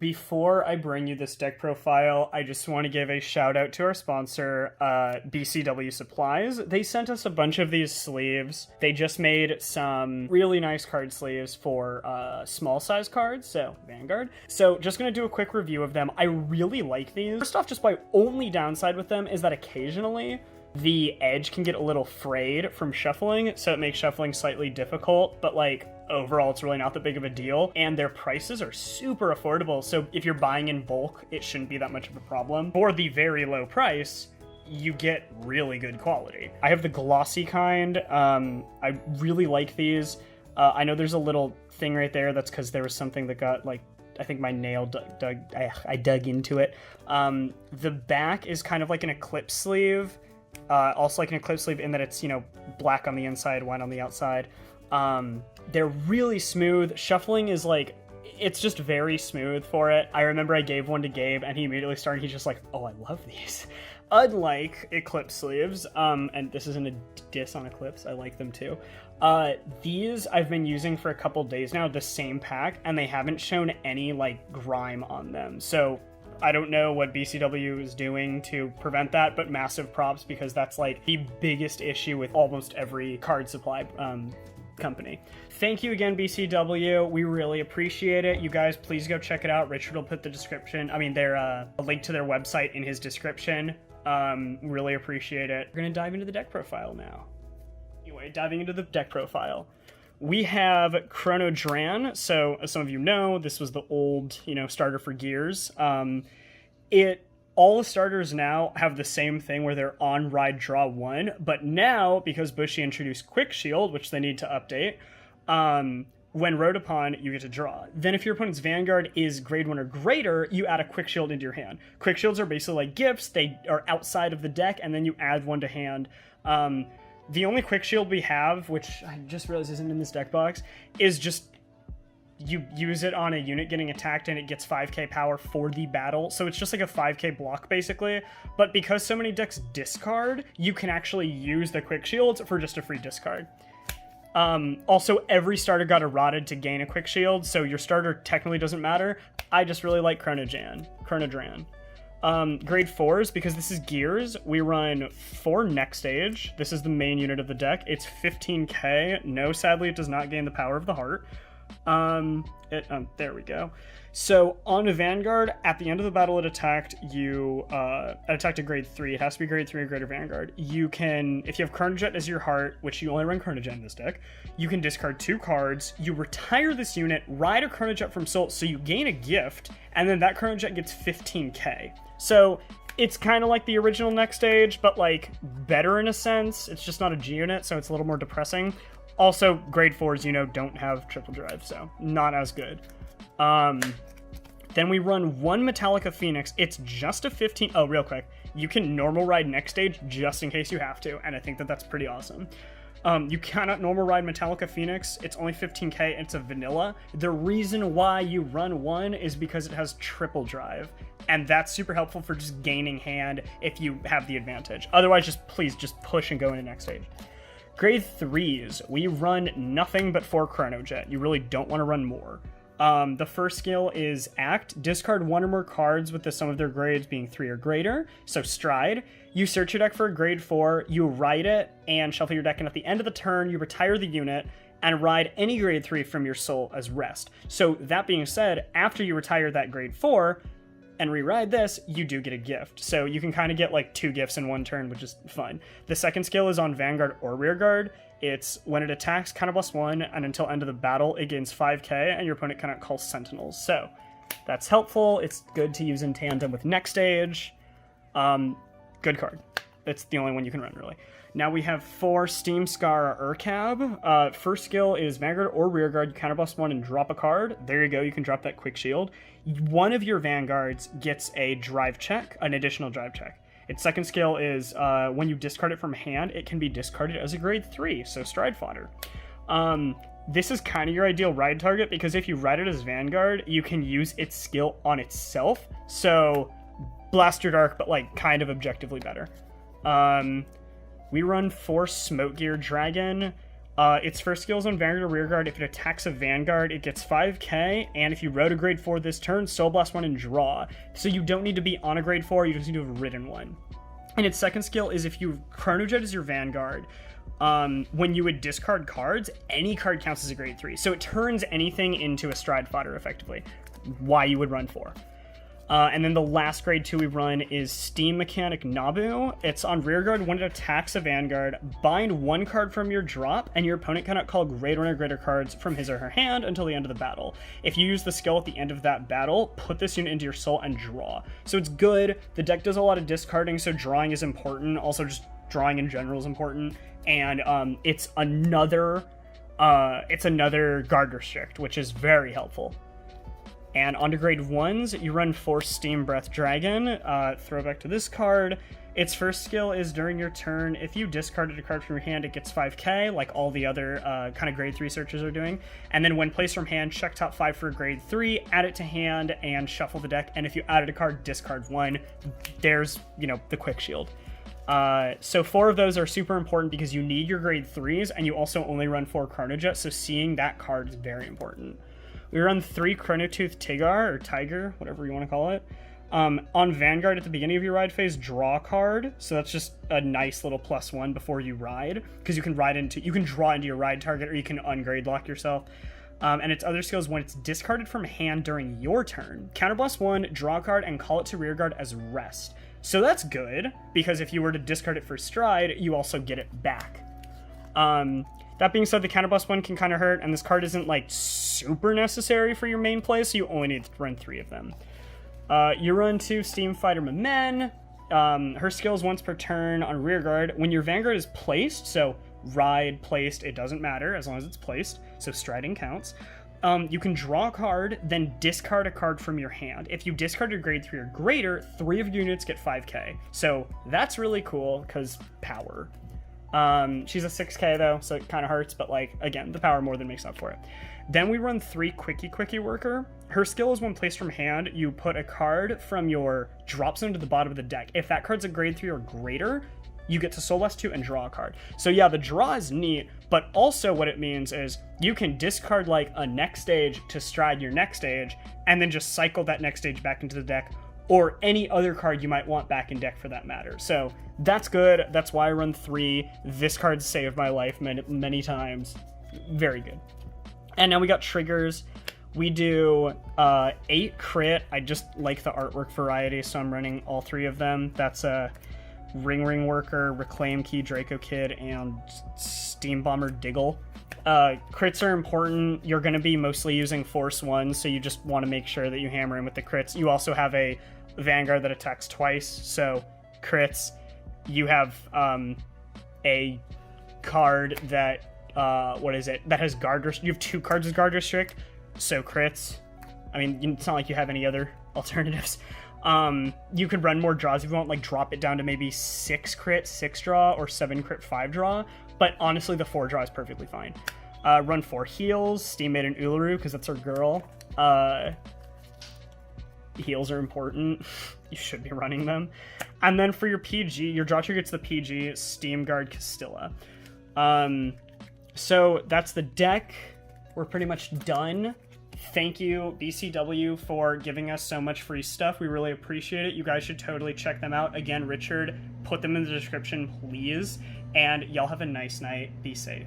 Before I bring you this deck profile, I just want to give a shout out to our sponsor, BCW Supplies. They sent us a bunch of these sleeves. They just made some really nice card sleeves for small size cards, so Vanguard. So just going to do a quick review of them. I really like these. First off, just my only downside with them is that occasionally the edge can get a little frayed from shuffling, so it makes shuffling slightly difficult, but like overall it's really not that big of a deal, and their prices are super affordable, so if you're buying in bulk, it shouldn't be that much of a problem. For the very low price, you get really good quality. I have the glossy kind. I really like these. I know there's a little thing right there, that's because there was something that got like, I think my nail I dug into it. The back is kind of like an eclipse sleeve. Also like an eclipse sleeve in that it's, you know, black on the inside, white on the outside. They're really smooth. Shuffling is like, it's just very smooth for it. I remember I gave one to Gabe and he immediately started, he's just like, oh, I love these. Unlike eclipse sleeves, and this isn't a diss on eclipse, I like them too. These I've been using for a couple days now, the same pack, and they haven't shown any like grime on them. So I don't know what BCW is doing to prevent that, but massive props, because that's like the biggest issue with almost every card supply company. Thank you again, BCW. We really appreciate it. You guys, please go check it out. Richard will put the description, a link to their website in his description. Really appreciate it. We're gonna dive into the deck profile now. Anyway, diving into the deck profile. We have Chronodragon. So, as some of you know, this was the old, starter for Gears. All the starters now have the same thing where they're on ride draw 1, but now, because Bushy introduced Quick Shield, which they need to update, when rode upon, you get to draw. Then if your opponent's Vanguard is grade 1 or greater, you add a Quick Shield into your hand. Quick Shields are basically like gifts. They are outside of the deck, and then you add one to hand. The only Quick Shield we have, which I just realized isn't in this deck box, is just you use it on a unit getting attacked and it gets 5k power for the battle. So it's just like a 5k block basically. But because so many decks discard, you can actually use the Quick Shields for just a free discard. Also, every starter got eroded to gain a Quick Shield, so your starter technically doesn't matter. I just really like Chronodragon. Grade 4s, because this is Gears, we run 4 Nextage. This is the main unit of the deck. It's 15k. No, sadly, it does not gain the power of the heart. There we go. So on a Vanguard, at the end of the battle it attacked, attacked a grade 3. It has to be grade 3 or greater Vanguard. You can, if you have Chronojet as your heart, which you only run Chronojet in this deck, you can discard 2 cards, you retire this unit, ride a Chronojet from Soul, so you gain a gift, and then that Chronojet gets 15k. So it's kind of like the original Nextage, but like better in a sense. It's just not a G unit, so it's a little more depressing. Also, grade 4s, don't have triple drive, so not as good. Then we run 1 Metallica Phoenix. It's just a 15... Oh, real quick. You can normal ride Nextage just in case you have to, and I think that that's pretty awesome. You cannot normal ride Metallica Phoenix. It's only 15k, and it's a vanilla. The reason why you run 1 is because it has triple drive, and that's super helpful for just gaining hand if you have the advantage. Otherwise, please push and go into Nextage. Grade 3s, we run nothing but 4 Chronojet. You really don't want to run more. The first skill is Act. Discard 1 or more cards with the sum of their grades being 3 or greater. So Stride. You search your deck for a grade 4, you ride it, and shuffle your deck, and at the end of the turn, you retire the unit and ride any grade 3 from your soul as rest. So that being said, after you retire that grade 4 and re-ride this, you do get a gift. So you can kind of get like 2 gifts in 1 turn, which is fun. The second skill is on Vanguard or Rearguard. It's when it attacks, +1, and until end of the battle, it gains 5k, and your opponent cannot call Sentinels. So that's helpful. It's good to use in tandem with Nextage. Good card. It's the only one you can run, really. Now we have 4 Steam Scar Urcab. First skill is Vanguard or Rearguard. You +1 and drop a card. There you go. You can drop that Quick Shield. One of your Vanguards gets a drive check, an additional drive check. Its second skill is when you discard it from hand, it can be discarded as a grade 3, so Stride Fodder. This is kind of your ideal ride target, because if you ride it as Vanguard, you can use its skill on itself. So Blaster Dark, but like kind of objectively better. We run 4 Smoke Gear Dragon. Its first skill is on Vanguard or Rearguard. If it attacks a Vanguard, it gets 5k, and if you rode a grade 4 this turn, Soul Blast 1 and draw. So you don't need to be on a grade 4, you just need to have ridden one. And its second skill is if you Chronojet is your Vanguard, when you would discard cards, any card counts as a grade 3. So it turns anything into a stride fodder, effectively. Why you would run 4. And then the last grade 2 we run is Steam Mechanic Nabu. It's on Rearguard. When it attacks a Vanguard, bind 1 card from your drop, and your opponent cannot call greater 1 or greater cards from his or her hand until the end of the battle. If you use the skill at the end of that battle, put this unit into your soul and draw. So it's good. The deck does a lot of discarding, so drawing is important. Also, just drawing in general is important. And it's another guard restrict, which is very helpful. And on to grade 1s, you run Force Steam Breath Dragon. Throwback to this card. Its first skill is during your turn, if you discarded a card from your hand, it gets 5k, like all the other kind of grade 3 searches are doing. And then when placed from hand, check top 5 for grade 3, add it to hand, and shuffle the deck. And if you added a card, discard 1. There's, the quick shield. So 4 of those are super important because you need your grade 3s, and you also only run 4 Chronojet, so seeing that card is very important. We run 3 Chronotooth Tigar, or Tiger, whatever you want to call it. On Vanguard, at the beginning of your ride phase, draw a card. So that's just a nice little +1 before you ride, because you can draw into your ride target, or you can ungrade lock yourself. And its other skills, when it's discarded from hand during your turn, counterblast 1, draw a card, and call it to rearguard as rest. So that's good, because if you were to discard it for stride, you also get it back. That being said, the counterblast 1 can kind of hurt, and this card isn't, super necessary for your main play, so you only need to run 3 of them. You run 2 Steam Fighter Mamen. Her skills once per turn on rearguard. When your Vanguard is placed, so ride, placed, it doesn't matter as long as it's placed, so striding counts. You can draw a card, then discard a card from your hand. If you discard your grade 3 or greater, 3 of your units get 5k. So that's really cool, because power. She's a 6k though, so it kind of hurts, but again, the power more than makes up for it. Then we run 3 Quickie Worker. Her skill is when placed from hand, you put a card from your drop zone to the bottom of the deck. If that card's a grade 3 or greater, you get to Soul Blast 2 and draw a card. So yeah, the draw is neat, but also what it means is you can discard a Nextage to stride your next stage, and then just cycle that next stage back into the deck, or any other card you might want back in deck for that matter. So that's good. That's why I run 3. This card saved my life many times. Very good. And now we got triggers. We do 8 crit. I just like the artwork variety, so I'm running all 3 of them. That's a Ring Worker, Reclaim Key, Draco Kid, and Steam Bomber Diggle. Crits are important. You're going to be mostly using Force 1, so you just want to make sure that you hammer in with the crits. You also have a Vanguard that attacks twice, so crits. You have a card that, that has guard restrict. You have 2 cards with guard restrict, so crits. I mean, it's not like you have any other alternatives. You could run more draws if you want, drop it down to maybe 6 crit, 6 draw, or 7 crit, 5 draw. But honestly, the 4 draw is perfectly fine. Run 4 heals, Steam Maiden Uluru, because that's our girl. Heals are important. You should be running them. And then for your PG, your draw trigger gets the PG, Steam Guard Castilla. So that's the deck. We're pretty much done. Thank you, BCW, for giving us so much free stuff. We really appreciate it. You guys should totally check them out. Again, Richard, put them in the description, please. And y'all have a nice night. Be safe.